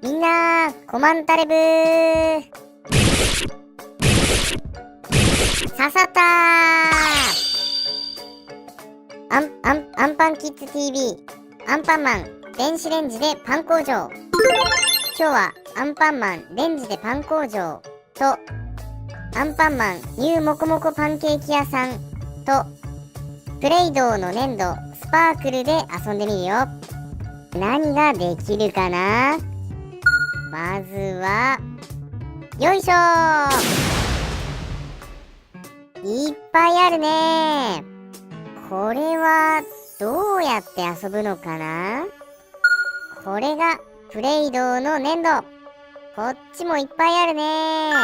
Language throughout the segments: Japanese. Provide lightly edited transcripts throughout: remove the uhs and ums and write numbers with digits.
みんなコマンタレブー刺さったー。アンパンキッズ TV アンパンマン電子レンジでパン工場。今日はアンパンマンレンジでパン工場とアンパンマンニューモコモコパンケーキ屋さんとプレイドーの粘土スパークルで遊んでみるよ。何ができるかな。まずはよいしょー。いっぱいあるねー。これはどうやって遊ぶのかな。これがプレイドーの粘土。こっちもいっぱいあるねー。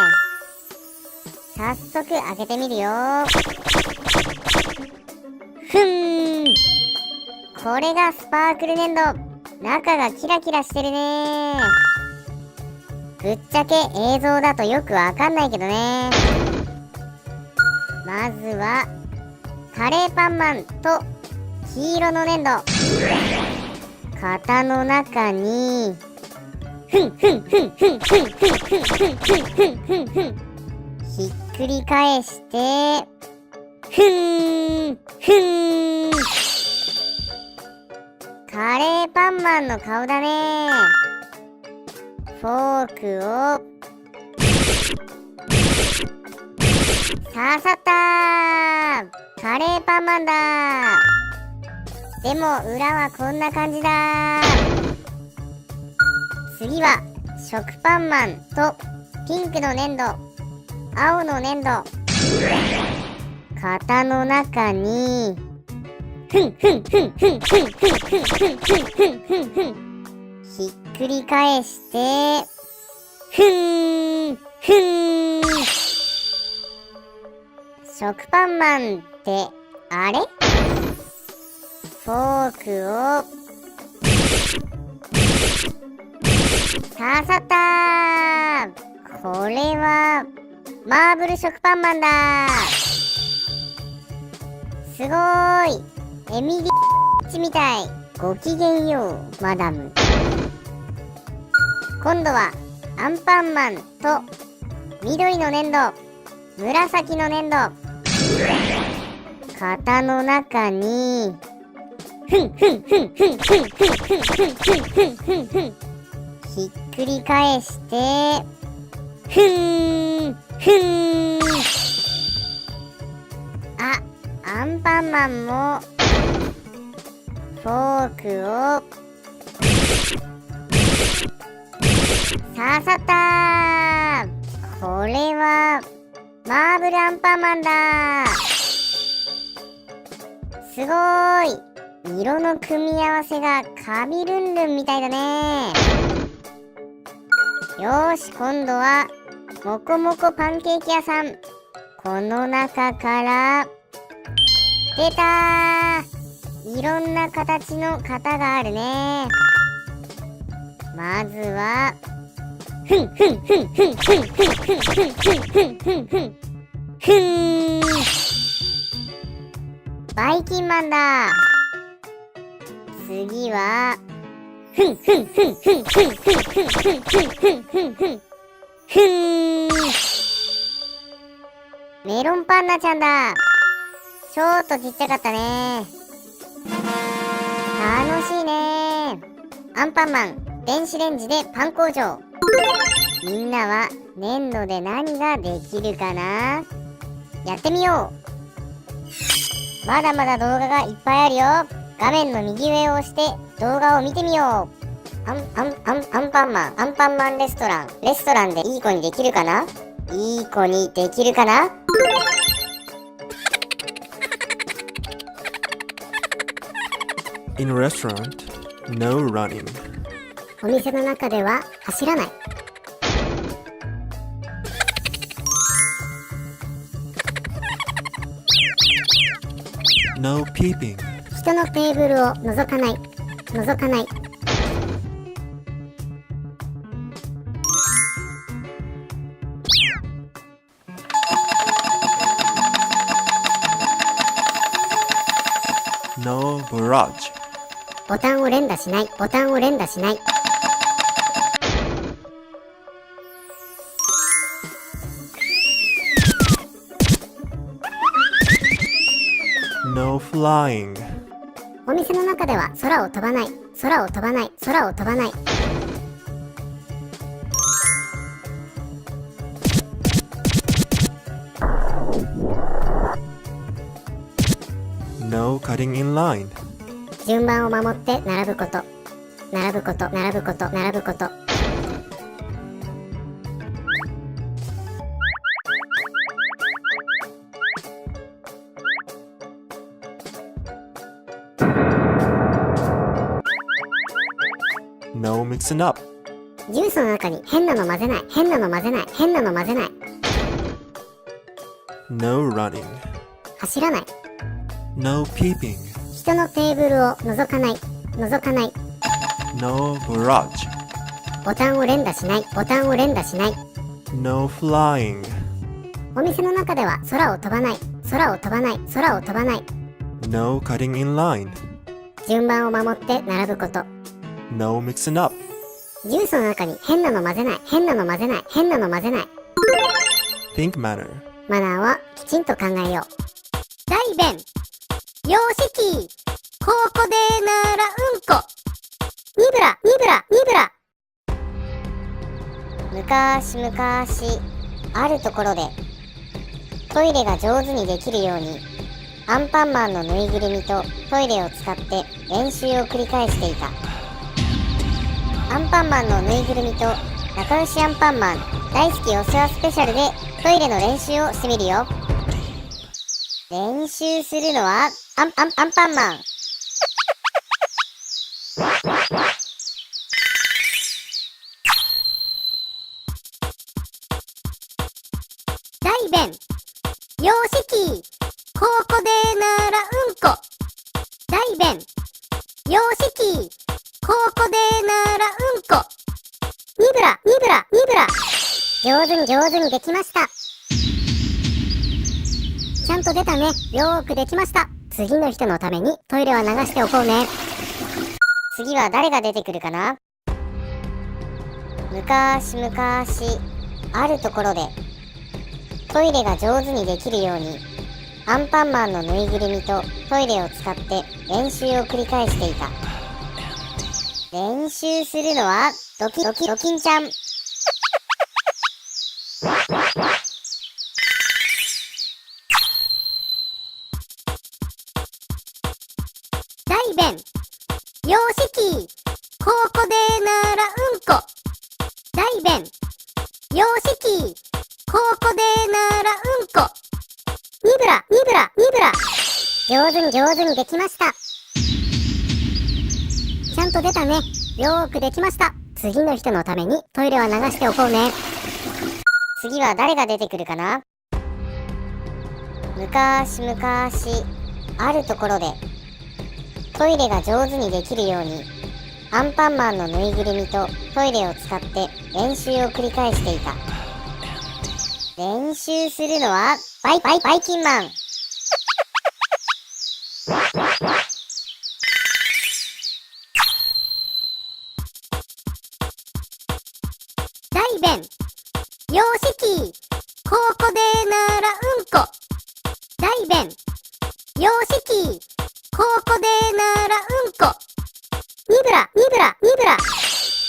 早速開けてみるよー。これがスパークル粘土。中がキラキラしてるねー。ぶっちゃけ映像だとよくわかんないけどね。まずはカレーパンマンと黄色の粘土。型の中にひっくり返してカレーパンマンの顔だね。フォークを刺さったー。カレーパンマンだー。でも裏はこんな感じだー。次は食パンマンとピンクの粘土青の粘土。型の中にひっくり返して食パンマンってあれ。フォークを刺さったー。これはマーブル食パンマンだー。すごーい。エミリッチみたい。ごきげんようマダム。今度はアンパンマンと緑の粘土紫の粘土。型の中にひっくり返してアンパンマンもフォークを刺さったー。これはマーブルアンパンマンだー。すごーい。色の組み合わせがカビルンルンみたいだね。よーし、今度はモコモコパンケーキ屋さん。この中から出たー。いろんな形の型があるね。まずはバイキンマンだ。次はメロンパンナちゃんだ。ちょっとちっちゃかったね。楽しいね。アンパンマン電子レンジでパン工場。みんなは粘土で何ができるかな。やってみよう。まだまだ動画がいっぱいあるよ。画面の右上を押して動画を見てみよう。アンパンマンレストランでいい子にできるかな。いい子にできるかな。In a restaurant, no running. お店の中では走らない。No peeping. 人のテーブルを覗かない。No barrage. ボタンを連打しない。flying. お店の中では空を飛ばない、空を飛ばない、空を飛ばない。No cutting in line. 順番を守って並ぶこと、並ぶこと、並ぶこと、並ぶこと。No mixing up. ジュースの中に変なの混ぜない、変なの混ぜない、変なの混ぜない。No running. 走らない。No peeping. 人のテーブルを覗かない、覗かない。No barrage. ボタンを連打しない、ボタンを連打しない。No flying. お店の中では空を飛ばない、空を飛ばない、空を飛ばない。No cutting in line. 順番を守って並ぶこと。No mixing up. ジュースの中に変なの混ぜない、変なの混ぜない、変なの混ぜない。Think manner. マナーはきちんと考えよう。大便、洋式、ここでならうんこ。ニブラ、ニブラ、ニブラ。昔々あるところでトイレが上手にできるようにアンパンマンのぬいぐるみとトイレを使って練習を繰り返していた。アンパンマンのぬいぐるみと仲良しアンパンマン大好きお世話スペシャルでトイレの練習をしてみるよ。練習するのはアンパンマン。大便、洋式、ここでならうんこ。大便、洋式、ここでならうんこ。ニブラ、ニブラ、ニブラ。上手に上手にできました。ちゃんと出たね。よーくできました。次の人のためにトイレは流しておこうね。次は誰が出てくるかな。昔々あるところでトイレが上手にできるようにアンパンマンのぬいぐるみとトイレを使って練習を繰り返していた。練習するのはドキンちゃん。大便、洋式、ここでならうんこ。大便、洋式、ここでならうんこ。ニブラ、ニブラ、ニブラ。上手に上手にできました。ちゃんと出たね。よーくできました。次の人のためにトイレは流しておこうね。次は誰が出てくるかな。昔々あるところでトイレが上手にできるようにアンパンマンのぬいぐるみとトイレを使って練習を繰り返していた。練習するのはバイキンマン。大便、洋式、ここでならうんこ。大便、洋式、ここでならうんこ。ニブラ、ニブラ、ニブラ。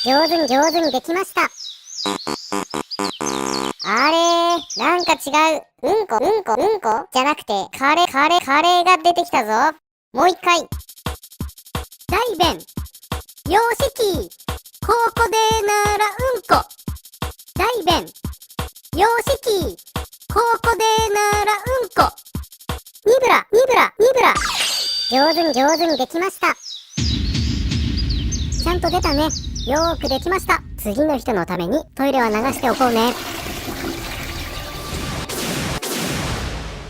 上手に上手にできました。あれー、なんか違う。うんこじゃなくてカレーが出てきたぞ。もう一回。大便、洋式、ここでならうんこ。大便、洋式、ここでならうんこ。ニブラ、ニブラ、ニブラ。上手に上手にできました。ちゃんと出たね。よーくできました。次の人のためにトイレは流しておこうね。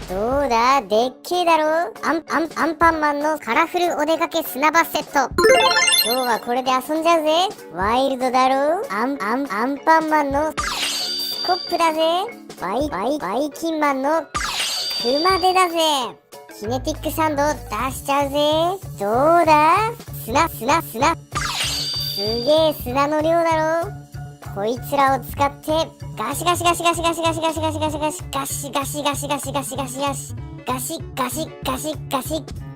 どうだ、でっけえだろ。アンパンマンのカラフルお出かけ砂場セット。今日はこれで遊んじゃうぜ。ワイルドだろ。アンパンマンのスコップだぜ。バイキンマンの熊手だぜ。キネティックサンド出しちゃうぜ。どうだ、砂。すげえ砂の量だろ。こいつらを使ってガシガシ